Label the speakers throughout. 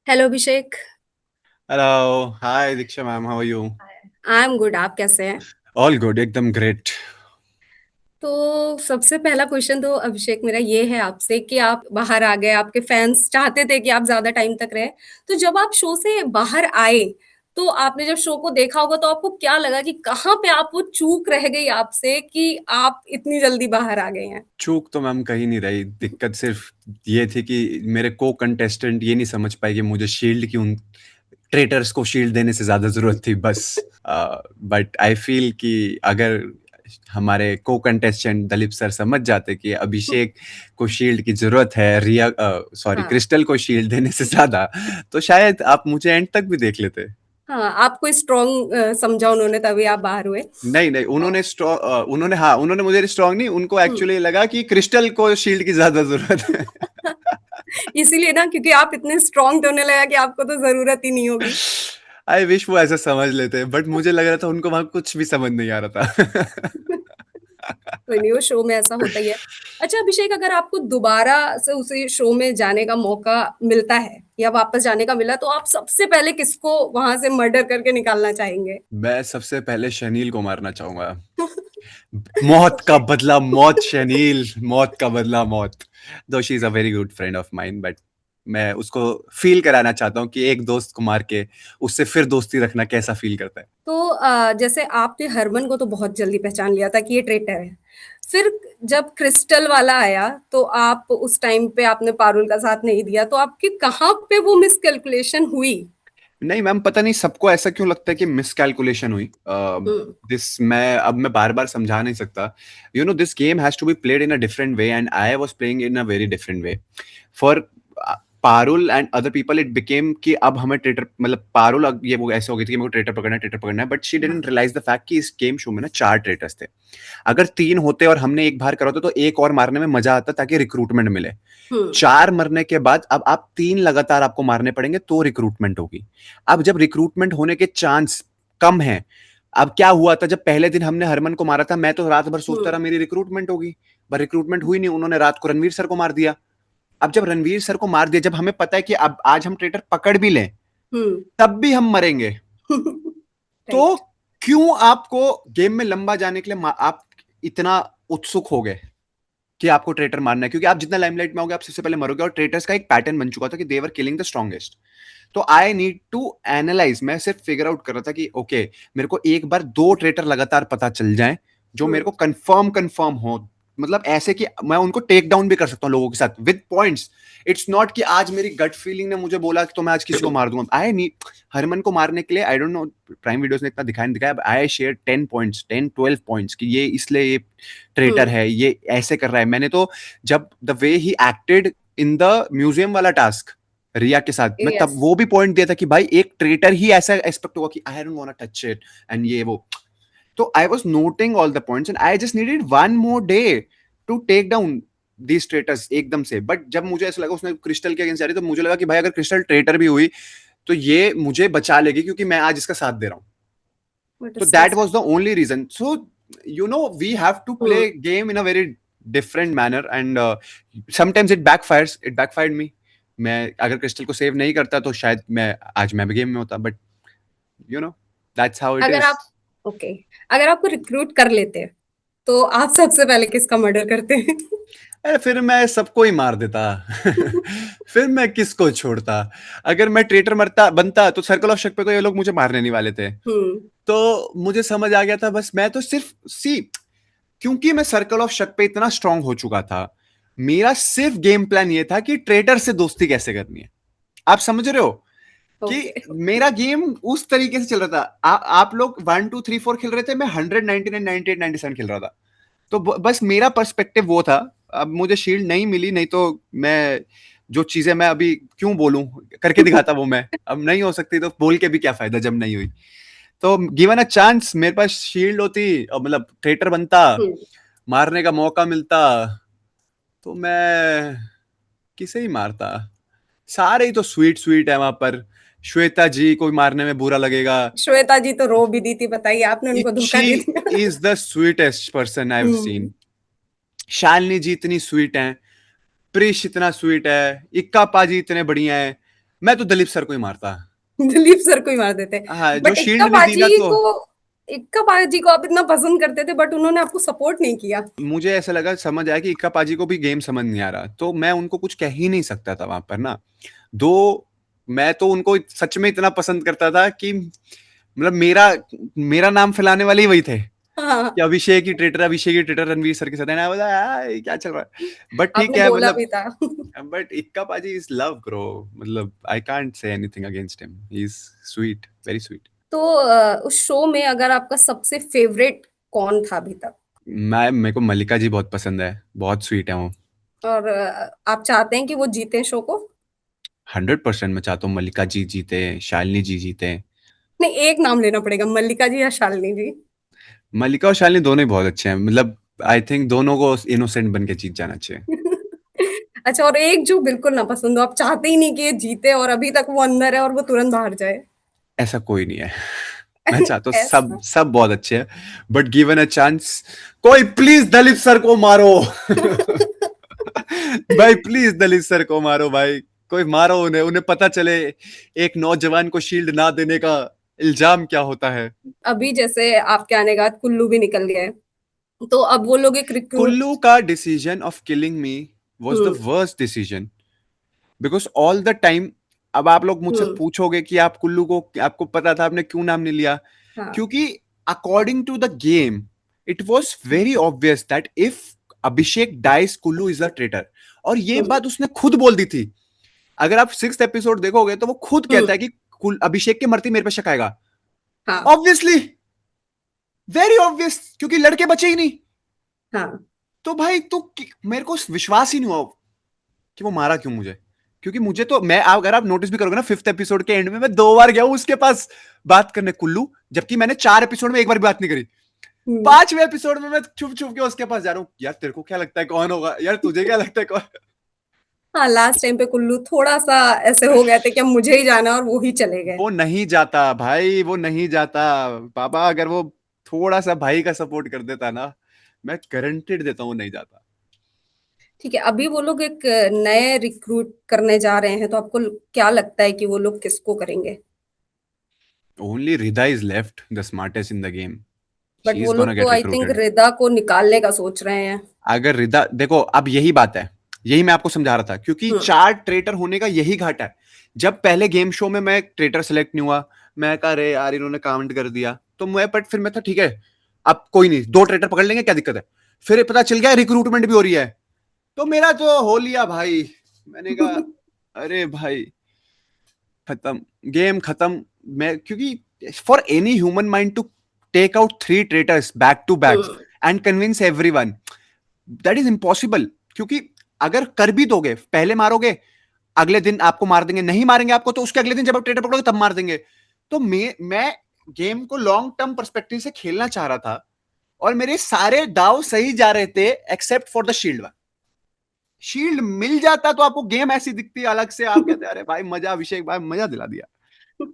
Speaker 1: Hello Abhishek.
Speaker 2: Hello. Hi Diksha ma'am, how are you?
Speaker 1: I am good. आप कैसे हैं?
Speaker 2: All good, एकदम ग्रेट।
Speaker 1: तो सबसे पहला क्वेश्चन तो अभिषेक मेरा ये है आपसे कि आप बाहर आ गए, आपके फैंस चाहते थे कि आप ज्यादा टाइम तक रहे। तो जब आप शो से बाहर आए तो आपने जब शो को देखा होगा तो आपको क्या लगा कि कहाँ पे आप वो चूक रह गई आपसे कि आप इतनी जल्दी बाहर आ गए हैं?
Speaker 2: चूक तो मैम कहीं नहीं रही, दिक्कत सिर्फ ये थी कि मेरे को कंटेस्टेंट ये नहीं समझ पाए कि मुझे शील्ड की उन ट्रेटर्स को शील्ड देने से ज्यादा जरूरत थी बस। बट आई फील कि अगर हमारे को कंटेस्टेंट दलीप सर समझ जाते कि अभिषेक को शील्ड की जरूरत है रिया, सॉरी,
Speaker 1: हाँ।
Speaker 2: क्रिस्टल को शील्ड देने से ज्यादा, तो शायद आप मुझे एंड तक भी देख लेते।
Speaker 1: हाँ, आपको स्ट्रॉन्ग समझा उन्होंने तभी आप बाहर हुए।
Speaker 2: नहीं नहीं,
Speaker 1: और
Speaker 2: उन्होंने मुझे स्ट्रांग नहीं, उनको
Speaker 1: हम्म।
Speaker 2: एक्चुअली लगा कि क्रिस्टल को शील्ड की ज्यादा जरूरत है।
Speaker 1: इसीलिए ना, क्योंकि आप इतने स्ट्रॉन्ग थे, उन्हें लगा कि आपको तो जरूरत ही नहीं होगी।
Speaker 2: आई विश वो ऐसा समझ लेते, बट मुझे लग रहा था उनको वहां कुछ भी समझ नहीं आ रहा था।
Speaker 1: कोई नहीं, वो शो में ऐसा होता ही है। अच्छा अभिषेक, अगर आपको दोबारा से उसी शो में जाने का मौका मिलता है या वापस जाने का मिला तो आप सबसे पहले किसको वहां से मर्डर करके निकालना चाहेंगे?
Speaker 2: मैं सबसे पहले शनील को मारना चाहूंगा। मौत का
Speaker 1: ओके।
Speaker 2: बदला मौत, शनील, मौत का बदला मौत। दो she is a very good friend of mine, but मैं उसको फील कराना चाहता हूँ कि एक दोस्त को मार के उससे फिर दोस्ती रखना कैसा फील करता है।
Speaker 1: तो जैसे आपने हरमन को तो बहुत जल्दी पहचान लिया था कि ये ट्रेटर है। फिर जब क्रिस्टल वाला आया तो आप उस टाइम पे आपने पारुल का साथ नहीं दिया, तो आपकी कहाँ पे वो मिसकैलकुलेशन हुई?
Speaker 2: नहीं मैम, पता नहीं सबको ऐसा क्यों लगता है कि मिसकैलकुलेशन हुई।
Speaker 1: हम्म।
Speaker 2: दिस मैं बार बार समझा नहीं सकता। You know, this game has to be played in a different way and I was playing in a very different way. For Parul and other people it became कि अब हमें ट्रेटर, मतलब पारुल ये वो ऐसे हो गई थी कि मेरे को ट्रेटर पकड़ना है, बट शी डिडंट
Speaker 1: हाँ।
Speaker 2: रियलाइज द फैक्ट कि इस गेम शो में ना चार ट्रेटर्स थे। अगर तीन होते और हमने एक बार करा होता तो एक और मारने में मजा आता ताकि रिक्रूटमेंट मिले।
Speaker 1: हम्म।
Speaker 2: चार मरने के बाद अब आप तीन लगातार आपको मारने पड़ेंगे तो रिक्रूटमेंट होगी। अब जब रिक्रूटमेंट होने के चांस कम है, अब क्या हुआ था जब पहले दिन हमने हरमन को मारा था, मैं तो रात भर सोचता रहा
Speaker 1: हम्म।
Speaker 2: मेरी रिक्रूटमेंट होगी, पर रिक्रूटमेंट हुई नहीं, उन्होंने रात को रणवीर सर को मार दिया। अब जब रणवीर सर को मार दिया, जब हमें पता है कि अब आज हम ट्रेटर पकड़ भी लें
Speaker 1: हम्म।
Speaker 2: तब भी हम मरेंगे, तो
Speaker 1: राइट।
Speaker 2: क्यों आपको गेम में लंबा जाने के लिए आप इतना उत्सुक हो गए कि आपको ट्रेटर मारना है? क्योंकि आप जितना लाइमलाइट में होगे आप सबसे पहले मरोगे, और ट्रेटर्स का एक पैटर्न बन चुका था कि देवर किलिंग द स्ट्रॉन्गेस्ट। तो आई नीड टू एनालाइज, मैं सिर्फ फिगर आउट कर रहा था कि ओके, मेरे को एक बार दो ट्रेटर लगातार पता चल जाए जो मेरे
Speaker 1: हम्म।
Speaker 2: को कंफर्म कंफर्म हो, मतलब ऐसे कि मैं उनको टेक डाउन भी कर सकता हूँ लोगों के साथ विद पॉइंट्स। इट्स नॉट कि आज मेरी गट फीलिंग ने मुझे बोला कि तो मैं आज किसी को मार दूंगा। आई नीड हरमन को मारने के लिए, I don't know, prime videos ने इतना दिखाया नहीं दिखाया, आई शेयर 10 पॉइंट्स, 10-12 पॉइंट्स कि ये इसलिए ये ट्रेटर
Speaker 1: हम्म।
Speaker 2: है, ये ऐसे कर रहा है। मैंने तो जब the way he acted in the museum वाला टास्क रिया के साथ, मैं तब
Speaker 1: यस।
Speaker 2: वो भी पॉइंट दिया था कि भाई एक ट्रेटर ही ऐसा एक्सपेक्ट होगा कि I don't want to touch it and ये वो। तो I was noting all the points and I just needed one more day to take down the traitors एकदम से। बट जब मुझे ऐसा लगा उसने क्रिस्टल के अगेंस्ट जा रही, तो मुझे लगा कि भाई अगर क्रिस्टल ट्रेटर भी हुई तो ये मुझे बचा लेगी क्योंकि मैं आज इसका साथ दे रहा हूँ।
Speaker 1: What
Speaker 2: So
Speaker 1: is so
Speaker 2: that was
Speaker 1: sad.
Speaker 2: the only reason. So we have to play game in a very different manner, and sometimes it backfires. It backfired me. मैं अगर क्रिस्टल को सेव नहीं करता तो शायद मैं भी गेम में होता, but you know, that's how it
Speaker 1: अगर
Speaker 2: इज।
Speaker 1: आप ओके, अगर आपको रिक्रूट कर लेते तो आप सबसे पहले किसका मर्डर करते हैं?
Speaker 2: अरे फिर मैं सबको ही मार देता। फिर मैं किसको छोड़ता? अगर मैं ट्रेटर मरता बनता तो सर्कल ऑफ शक पे तो ये लोग मुझे मारने नहीं वाले थे।
Speaker 1: हम्म।
Speaker 2: तो मुझे समझ आ गया था, बस मैं तो सिर्फ सी, क्योंकि मैं सर्कल ऑफ शक पे इतना स्ट्रांग हो चुका था, मेरा सिर्फ गेम प्लान ये था कि ट्रेटर से दोस्ती कैसे करनी है। आप समझ रहे हो कि
Speaker 1: ओके।
Speaker 2: मेरा गेम उस तरीके से चल रहा था। आप लोग 1 2 3 4 खेल रहे थे, मैं 100 99 98 97 खेल रहा था। तो बस मेरा पर्सपेक्टिव वो था। अब मुझे शील्ड नहीं मिली, नहीं तो मैं जो चीजें मैं अभी क्यों बोलूं, करके दिखाता वो मैं। अब नहीं हो सकती तो बोल के भी क्या फायदा जब नहीं हुई। तो गिवन अ चांस, मेरे पास शील्ड होती और मतलब ट्रेटर बनता,
Speaker 1: हम्म।
Speaker 2: मारने का मौका मिलता, तो मैं किसे ही मारता। सारे ही तो स्वीट स्वीट है वहां पर। श्वेता जी को मारने में बुरा लगेगा।
Speaker 1: श्वेता जी तो रो भी दी थी, बताइए, आपने उनको
Speaker 2: शी
Speaker 1: धोखा दे दिया।
Speaker 2: Is the sweetest person I have
Speaker 1: hmm.
Speaker 2: Scene. Shalini ji इतनी स्वीट है, प्रिश इतना स्वीट है, इक्का पाजी इतने बढ़िया है, मैं तो दिलीप सर को ही मारता।
Speaker 1: दिलीप सर को ही मार देते।
Speaker 2: हाँ, जो
Speaker 1: बट
Speaker 2: शील्ड नहीं दी ना तो
Speaker 1: इक्का बाजी को आप इतना पसंद करते थे, बट उन्होंने आपको सपोर्ट नहीं किया।
Speaker 2: मुझे ऐसा लगा, समझ आया कि इक्का पाजी को भी गेम समझ नहीं आ रहा, तो मैं उनको कुछ कह ही नहीं सकता था वहां पर ना। दो मैं तो उनको सच में इतना पसंद करता था कि मतलब मेरा मेरा नाम फैलाने वाले ही वही थे
Speaker 1: हाँ,
Speaker 2: कि अभिषेक ही ट्रेटर रणवीर सर के साथ है ना, बोला यार क्या चल रहा है, बट ठीक
Speaker 1: आपने
Speaker 2: है
Speaker 1: बोला
Speaker 2: मतलब।
Speaker 1: भी था।
Speaker 2: बट इक्का पाजी इज लव ब्रो, मतलब I can't say anything against him, he is sweet, very sweet.
Speaker 1: तो उस शो में अगर आपका सबसे फेवरेट कौन था अभी तक?
Speaker 2: मैं मेरे को मल्लिका जी बहुत पसंद है, बहुत स्वीट है वो।
Speaker 1: और आप चाहते हैं कि वो जीते शो को?
Speaker 2: 100% मैं चाहता हूँ मल्लिका जी जीते, शालिनी जी जीते।
Speaker 1: नहीं, एक नाम लेना पड़ेगा, मल्लिका जी या शालिनी जी।
Speaker 2: मल्लिका और शालिनी दोनों ही बहुत अच्छे हैं, मतलब आई थिंक दोनों को इनोसेंट बन के जीत जाना चाहिए।
Speaker 1: अच्छा, और एक जो बिल्कुल ना पसंद हो, आप चाहते ही नहीं कि ये जीते और अभी तक वो अंदर है और वो तुरंत बाहर जाए।
Speaker 2: ऐसा कोई नहीं है। मैं चाहता हूँ सब
Speaker 1: ऐसा।
Speaker 2: सब बहुत अच्छे हैं, बट गिवन अ चांस, कोई प्लीज दलित सर को मारो। भाई प्लीज दलित सर को मारो भाई, कोई मारो उन्हें, उन्हें पता चले एक नौजवान को शील्ड ना देने का इल्जाम क्या होता है।
Speaker 1: अभी जैसे आपके आने के बाद कुल्लू भी निकल गया है, तो अब वो लोग एक रिक्रूट।
Speaker 2: कुल्लू का decision of killing me was the
Speaker 1: hmm.
Speaker 2: Worst decision, because all the time, अब आप लोग मुझसे
Speaker 1: हम्म।
Speaker 2: पूछोगे कि आप कुल्लू को, आपको पता था, आपने क्यों नाम नहीं लिया?
Speaker 1: हाँ।
Speaker 2: क्योंकि according to the game it was very obvious that if Abhishek dies Kullu is the traitor, और ये
Speaker 1: हम्म।
Speaker 2: बात उसने खुद बोल दी थी। अगर आप 6th एपिसोड देखोगे तो वो खुद कहता है
Speaker 1: हम्म।
Speaker 2: कि अभिषेक के मरते मेरे पे शक आएगा।
Speaker 1: हाँ।
Speaker 2: ऑब्वियसली, वेरी ऑब्वियस, क्योंकि लड़के बचे ही नहीं।
Speaker 1: हाँ।
Speaker 2: तो भाई मेरे को विश्वास ही नहीं हुआ कि वो मारा क्यों मुझे। क्योंकि मुझे तो, मैं अगर आप नोटिस भी करोगे ना, 5th एपिसोड के एंड में मैं 2 बार गया हूं उसके पास बात करने कुल्लू, जबकि मैंने 4 एपिसोड में एक बार भी बात नहीं करी।
Speaker 1: हम्म।
Speaker 2: 5वें एपिसोड में मैं छुप छुप के उसके पास जा रहा हूँ, यार तेरे को क्या लगता है कौन होगा, यार तुझे क्या लगता है कौन।
Speaker 1: हाँ, लास्ट टाइम पे कुल्लू थोड़ा सा ऐसे हो गए थे कि अब मुझे ही जाना है और वो ही चले गए।
Speaker 2: वो नहीं जाता भाई, वो नहीं जाता। पापा अगर वो थोड़ा सा भाई का सपोर्ट कर देता ना, मैं गारंटेड देता हूँ वो नहीं जाता।
Speaker 1: ठीक है, अभी वो लोग एक नए रिक्रूट करने जा रहे हैं, तो आपको क्या लगता है कि वो लोग किसको करेंगे?
Speaker 2: Only Rida is left, the smartest in the game,
Speaker 1: but
Speaker 2: she
Speaker 1: वो
Speaker 2: इज गोना
Speaker 1: लोग तो
Speaker 2: get
Speaker 1: I think
Speaker 2: recruited.
Speaker 1: Rida को निकालने का सोच रहे हैं।
Speaker 2: अगर रिदा, देखो अब यही बात है, यही मैं आपको समझा रहा था, क्योंकि
Speaker 1: हम्म।
Speaker 2: 4 ट्रेटर होने का यही घाटा है। जब पहले गेम शो में मैं ट्रेटर सेलेक्ट नहीं हुआ, मैं कहा अरे यार इन्होंने काउंट कर दिया, तो मैं, बट फिर मैं था ठीक है, अब कोई नहीं, 2 ट्रेटर पकड़ लेंगे, क्या दिक्कत है। फिर पता चल गया रिक्रूटमेंट भी हो रही है, तो मेरा तो हो लिया भाई। मैंने कहा अरे भाई, खत्म, गेम खत्म। मैं, क्योंकि for any human mind to take out 3 traitors back to back
Speaker 1: hmm.
Speaker 2: And convince everyone, that is impossible. क्योंकि अगर कर भी दोगे, पहले मारोगे, अगले दिन आपको मार देंगे, नहीं मारेंगे आपको तो उसके अगले दिन जब आप ट्रेडर पकड़ोगे तब मार देंगे। तो मैं गेम को लॉन्ग टर्म परस्पेक्टिव से खेलना चाह रहा था, और मेरे सारे दाव सही जा रहे थे except for the shield one. Shield मिल जाता तो आपको गेम ऐसी दिखती है अलग से, आप कहते हैं अरे भाई मजा, अभिषेक भाई मजा दिला दिया।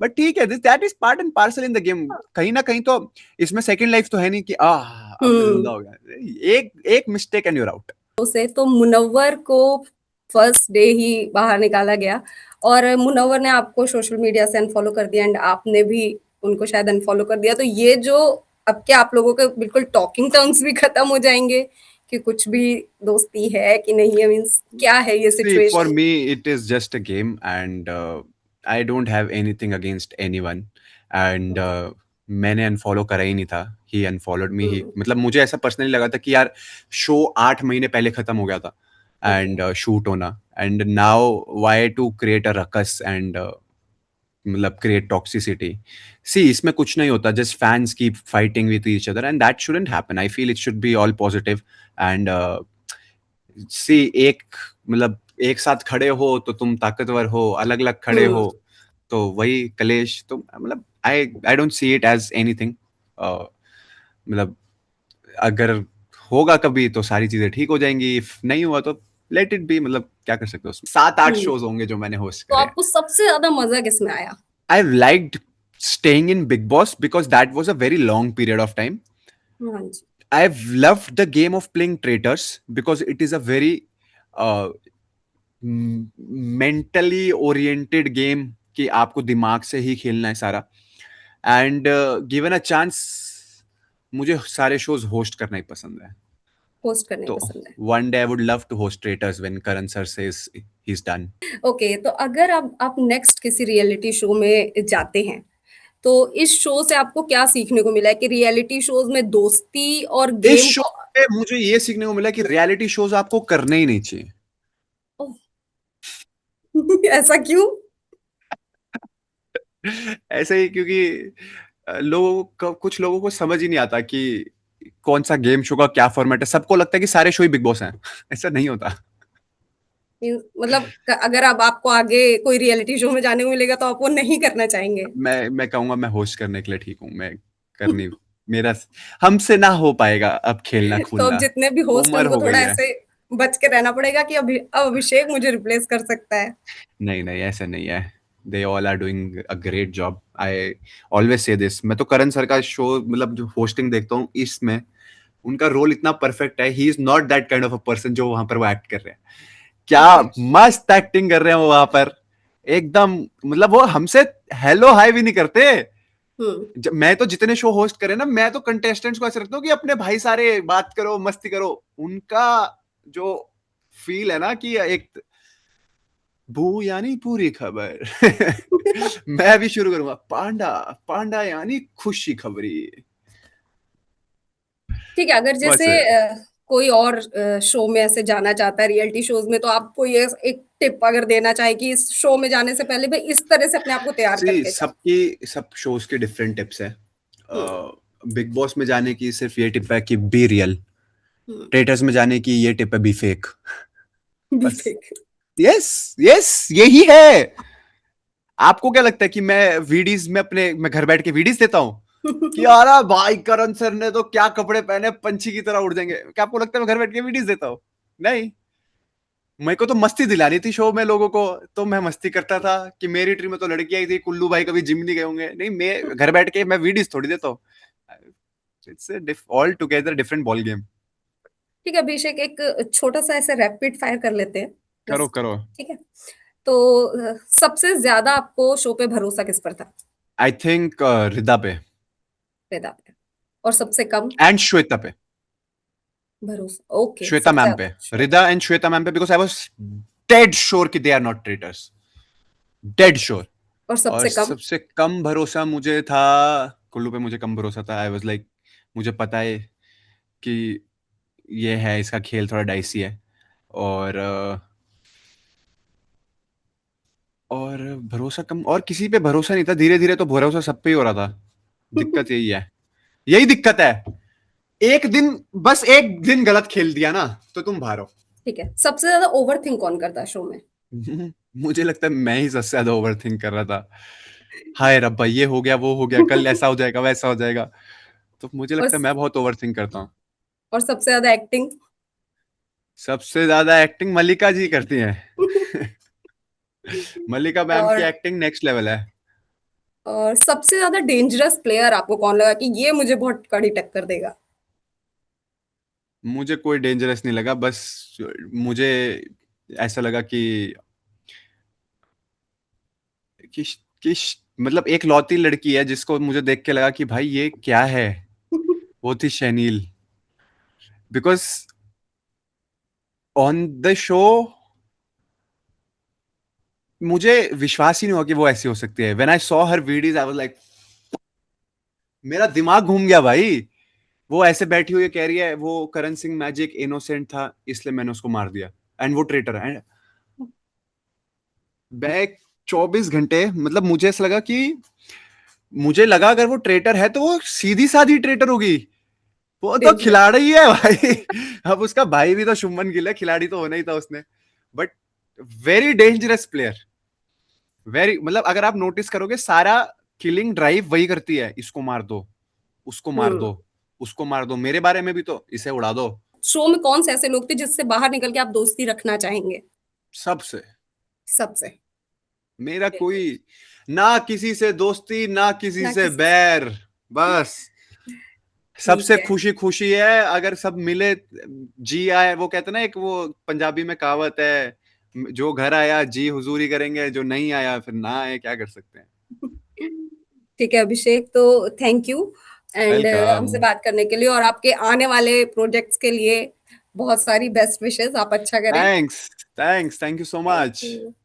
Speaker 2: बट ठीक है, that is part and parcel in the game. कहीं ना कहीं तो इसमें सेकंड लाइफ तो है नहीं कि अब मैं जिंदा
Speaker 1: हम्म।
Speaker 2: हो गया, एक एक मिस्टेक एंड यूर आउट।
Speaker 1: उसे तो मुनव्वर को फर्स्ट डे ही बाहर निकाला गया, और मुनव्वर ने आपको सोशल मीडिया से अनफॉलो कर दिया, एंड आपने भी उनको शायद अनफॉलो कर दिया। तो ये जो, अब क्या आप लोगों के बिल्कुल टॉकिंग टर्म्स भी खत्म हो जाएंगे कि कुछ भी दोस्ती है कि नहीं है, मीन्स क्या है ये
Speaker 2: See, for
Speaker 1: situation?
Speaker 2: me, it is just a game, and I don't have anything against anyone. And मैंने अनफॉलो करा ही नहीं था, ही अनफॉलोड मी, ही, मतलब मुझे ऐसा पर्सनली लगा था कि यार शो 8 महीने पहले खत्म हो गया था
Speaker 1: ओके।
Speaker 2: एंड शूट होना, and now why to create a ruckus and मतलब क्रिएट टॉक्सिसिटी। सी इसमें कुछ नहीं होता, just fans keep fighting with each other and that shouldn't happen. I feel it should be all positive and see एक, मतलब एक साथ खड़े हो तो तुम ताकतवर हो, अलग अलग खड़े
Speaker 1: हम्म।
Speaker 2: हो तो वही कलेश, तो मतलब I don't see it as anything. मतलब अगर होगा कभी तो सारी चीजें ठीक हो जाएंगी, इफ नहीं हुआ तो लेट इट बी, मतलब क्या कर सकते हो उसमें। 7-8
Speaker 1: हम्म।
Speaker 2: शोज होंगे जो मैंने होस्ट
Speaker 1: तो
Speaker 2: करे हैं।
Speaker 1: आपको सबसे ज्यादा मजा किसमें आया?
Speaker 2: I liked staying in Big Boss because that was a very long period of time.
Speaker 1: हाँ जी।
Speaker 2: I've loved the game of playing traitors because it is a very uh, mentally oriented game कि आपको दिमाग से ही खेलना है सारा, and given a chance मुझे सारे शोज होस्ट करना ही पसंद है।
Speaker 1: होस्ट करने
Speaker 2: तो
Speaker 1: पसंद है।
Speaker 2: One day I would love to host traitors when Karan sir says he is done.
Speaker 1: Okay, तो अगर आप नेक्स्ट किसी रियलिटी शो में जाते हैं, तो इस शो से आपको क्या सीखने को मिला है कि रियलिटी शोज में दोस्ती और
Speaker 2: इस
Speaker 1: गेम
Speaker 2: शो
Speaker 1: को।
Speaker 2: पे मुझे ये सीखने को मिला कि रियलिटी शोज आपको करने ही नहीं चाहिए।
Speaker 1: ओह, ऐसा क्यों?
Speaker 2: ऐसे ही क्योंकि कुछ लोगों को समझ ही नहीं आता कि कौन सा गेम शो का क्या फॉर्मेट है। सबको लगता है कि सारे शो ही बिग बॉस हैं। ऐसा नहीं होता।
Speaker 1: मतलब अगर अब आपको आगे कोई रियलिटी शो में जाने को मिलेगा तो आप वो नहीं करना चाहेंगे?
Speaker 2: मैं कहूंगा मैं होस्ट करने के लिए ठीक हूँ। मैं करनी मेरा हमसे ना हो पाएगा अब खेलना
Speaker 1: तो अब
Speaker 2: खूलना।
Speaker 1: जितने भी होस्ट हैं
Speaker 2: उम्र
Speaker 1: उनको
Speaker 2: हो
Speaker 1: थोड़ा
Speaker 2: गई है।
Speaker 1: ऐसे बच के रहना पड़ेगा कि अभी अब अभिषेक मुझे रिप्लेस कर सकता है।
Speaker 2: नहीं नहीं ऐसा नहीं है। They all are doing a great job. I always say this. मैं तो करण सर का शो मतलब जो होस्टिंग देखता हूँ इसमें उनका रोल इतना परफेक्ट है। He is not that kind of a person जो वहां पर वो एक्ट कर रहे हैं। क्या
Speaker 1: ओके।
Speaker 2: मस्त एक्टिंग कर रहे हैं वो वहां पर। एकदम मतलब वो हमसे हेलो हाय भी नहीं करते।
Speaker 1: हम्म।
Speaker 2: मैं तो जितने शो होस्ट करे ना मैं तो कंटेस्टेंट्स को ऐसे रखता हूँ कि अपने भाई सारे बात करो मस्ती करो। उनका जो फील है ना कि एक बू यानी पूरी खबर। मैं भी शुरू करूंगा पांडा पांडा यानी खुशी खबरी।
Speaker 1: ठीक है, अगर जैसे
Speaker 2: बस
Speaker 1: कोई और शो में ऐसे जाना चाहता है रियलिटी शोज में, तो आपको ये एक टिप अगर देना चाहे कि इस शो में जाने से पहले भाई इस तरह से अपने आप को तैयार
Speaker 2: सी
Speaker 1: करके जाओ।
Speaker 2: सबकी सब शोज के डिफरेंट टिप्स है।
Speaker 1: हम्म।
Speaker 2: बिग बॉस में जाने की सिर्फ ये टिप है कि बी रियल।
Speaker 1: हम्म।
Speaker 2: ट्रेटर्स में जाने की ये टिप है बी फेक।
Speaker 1: बी
Speaker 2: बस
Speaker 1: फेक।
Speaker 2: यस यस यही है। आपको क्या लगता है कि मैं वीडीज में अपने मैं घर बैठ के वीडीज देता हूँ कि यार भाई करण सर ने तो क्या कपड़े पहने पंछी की तरह उड़ जाएंगे। क्या आपको लगता है मैं घर बैठ के वीडीज देता हूँ? नहीं। मेरे को तो मस्ती दिलानी थी शो में लोगों को। तो मैं मस्ती करता था कि मेरी टीम में तो लड़की आई थी कुल्लू भाई कभी जिम नहीं गए होंगे। नहीं मैं घर बैठ के मैं वीडीज थोड़ी देता हूँ। It's all together different ball game.
Speaker 1: ठीक है अभिषेक, एक छोटा सा ऐसे रैपिड फायर कर लेते हैं।
Speaker 2: करो
Speaker 1: जस्ट।
Speaker 2: करो।
Speaker 1: ठीक है। तो सबसे ज्यादा आपको शो पे भरोसा किस पर था?
Speaker 2: आई थिंक रिदा पे
Speaker 1: वेदा पे। और सबसे कम
Speaker 2: एंड श्वेता पे।
Speaker 1: भरोसा? ओके,
Speaker 2: श्वेता
Speaker 1: सबसे
Speaker 2: मैम पे।
Speaker 1: ज्यादा श्वेता
Speaker 2: रिदा
Speaker 1: पे।
Speaker 2: एंड श्वेता मैम पे because I was dead sure कि they are not traitors. Dead sure.
Speaker 1: और
Speaker 2: और
Speaker 1: सबसे कम?
Speaker 2: सबसे कम भरोसा मुझे था कुल्लू पे। मुझे कम भरोसा था। आई वाज लाइक मुझे पता है कि ये है इसका खेल थोड़ा डाइसी है। और और भरोसा कम और किसी पे भरोसा नहीं था। धीरे धीरे तो भरोसा सब पे ही हो रहा था। दिक्कत यही है। यही दिक्कत है। एक दिन बस एक दिन गलत खेल दिया ना तो तुम बाहर हो।
Speaker 1: ठीक है, सबसे ज्यादा ओवर थिंक कौन करता है शो में?
Speaker 2: मुझे लगता है मैं ही सबसे ज्यादा ओवर थिंक कर रहा था। हाय रब्बा ये हो गया वो हो गया कल ऐसा हो जाएगा वैसा हो जाएगा। तो मुझे
Speaker 1: और
Speaker 2: लगता है मैं बहुत ओवर थिंक करता हूँ।
Speaker 1: और सबसे ज्यादा एक्टिंग?
Speaker 2: सबसे ज्यादा एक्टिंग मल्लिका जी करती हैं। मल्लिका मैम की
Speaker 1: और
Speaker 2: एक्टिंग नेक्स्ट लेवल है।
Speaker 1: और सबसे ज्यादा डेंजरस प्लेयर आपको कौन लगा कि ये मुझे बहुत कड़ी टक्कर देगा?
Speaker 2: मुझे कोई डेंजरस नहीं लगा। बस मुझे ऐसा लगा कि, कि मतलब एक लौती लड़की है जिसको मुझे देख के लगा कि भाई ये क्या है। वो थी शैनील। बिकॉज ऑन द शो मुझे विश्वास ही नहीं हुआ कि वो ऐसी हो सकती है। When I saw her videos I was like मेरा दिमाग घूम गया भाई। वो ऐसे बैठी हुई कह रही है वो करण सिंह मैजिक इनोसेंट था इसलिए मैंने उसको मार दिया एंड वो ट्रेटर है। एंड बैक 24 घंटे मतलब मुझे ऐसा लगा कि मुझे लगा अगर वो ट्रेटर है तो वो सीधी साधी ट्रेटर होगी। वो तो
Speaker 1: डेंजरस।
Speaker 2: खिलाड़ी ही है भाई। अब उसका भाई भी तो शुभमन गिल है। खिलाड़ी तो होना ही था उसने। But very dangerous player. Very मतलब अगर आप नोटिस करोगे सारा किलिंग ड्राइव वही करती है। इसको मार दो उसको मार
Speaker 1: हम्म।
Speaker 2: दो उसको मार दो मेरे बारे में भी तो इसे उड़ा दो।
Speaker 1: शो में कौन से ऐसे लोग थे जिससे बाहर निकल के आप दोस्ती रखना चाहेंगे?
Speaker 2: सबसे।
Speaker 1: सबसे?
Speaker 2: मेरा
Speaker 1: बिल्कुल।
Speaker 2: कोई ना किसी से दोस्ती ना किसी
Speaker 1: ना
Speaker 2: से
Speaker 1: किसी से।
Speaker 2: बैर। बस
Speaker 1: ठीक
Speaker 2: सबसे
Speaker 1: है।
Speaker 2: खुशी खुशी है अगर सब मिले जी आए। वो कहते हैं ना एक वो पंजाबी में कहावत है जो घर आया जी हुजूरी करेंगे, जो नहीं आया फिर ना आए, क्या कर सकते हैं।
Speaker 1: ठीक है अभिषेक, तो थैंक यू एंड
Speaker 2: वेलकम।
Speaker 1: हमसे बात करने के लिए, और आपके आने वाले प्रोजेक्ट्स के लिए बहुत सारी बेस्ट विशेस, आप अच्छा करें।
Speaker 2: Thanks, thank you so
Speaker 1: thank
Speaker 2: much.
Speaker 1: You.